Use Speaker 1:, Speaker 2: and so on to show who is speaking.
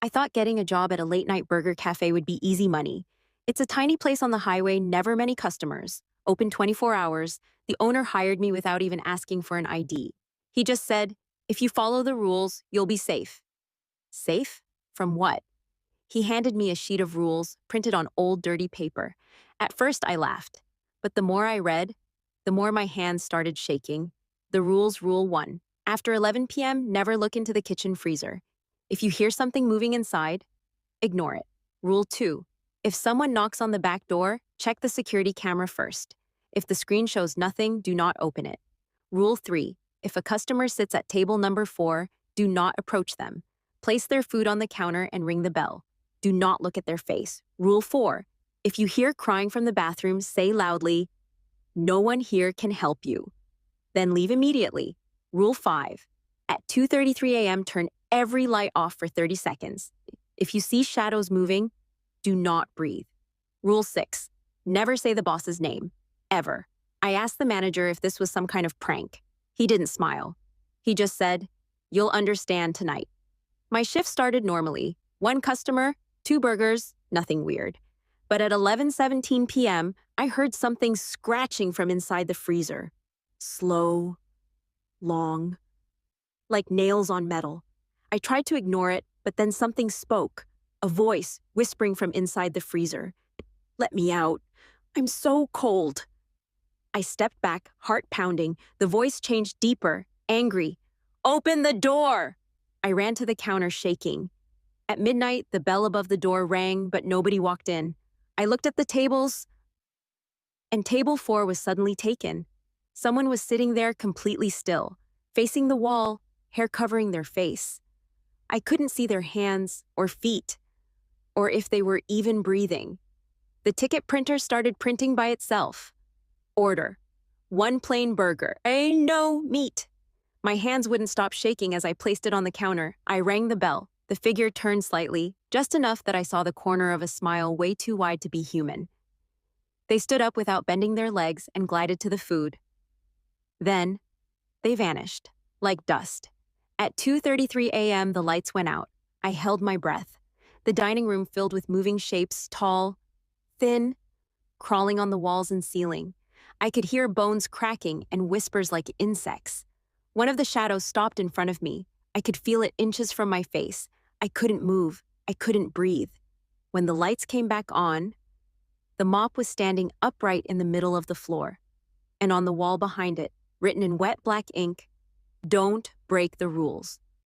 Speaker 1: I thought getting a job at a late night burger cafe would be easy money. It's a tiny place on the highway, never many customers, open 24 hours. The owner hired me without even asking for an ID. He just said, if you follow the rules, you'll be safe. Safe? From what? He handed me a sheet of rules printed on old dirty paper. At first, I laughed, but the more I read, the more my hands started shaking. The rules: Rule 1. After 11 p.m., never look into the kitchen freezer. If you hear something moving inside, ignore it. Rule 2. If someone knocks on the back door, check the security camera first. If the screen shows nothing, do not open it. Rule 3. If a customer sits at table number 4, do not approach them. Place their food on the counter and ring the bell. Do not look at their face. Rule 4. If you hear crying from the bathroom, say loudly, "No one here can help you." Then leave immediately. Rule 5. At 2:33 a.m., turn every light off for 30 seconds. If you see shadows moving, do not breathe. Rule 6. Never say the boss's name. Ever. I asked the manager if this was some kind of prank. He didn't smile. He just said, "You'll understand tonight." My shift started normally. One customer, 2 burgers, nothing weird. But at 11:17 p.m., I heard something scratching from inside the freezer. Slow, long, like nails on metal. I tried to ignore it, but then something spoke, a voice whispering from inside the freezer. "Let me out. I'm so cold." I stepped back, heart pounding. The voice changed deeper, angry. "Open the door!" I ran to the counter, shaking. At midnight, the bell above the door rang, but nobody walked in. I looked at the tables, and table 4 was suddenly taken. Someone was sitting there completely still, facing the wall, hair covering their face. I couldn't see their hands or feet, or if they were even breathing. The ticket printer started printing by itself. Order: 1 plain burger, no meat. My hands wouldn't stop shaking as I placed it on the counter. I rang the bell. The figure turned slightly, just enough that I saw the corner of a smile way too wide to be human. They stood up without bending their legs and glided to the food. Then, they vanished, like dust. At 2:33 a.m., the lights went out. I held my breath. The dining room filled with moving shapes, tall, thin, crawling on the walls and ceiling. I could hear bones cracking and whispers like insects. One of the shadows stopped in front of me. I could feel it inches from my face. I couldn't move. I couldn't breathe. When the lights came back on, the mop was standing upright in the middle of the floor. And on the wall behind it, written in wet black ink, "Don't break the rules."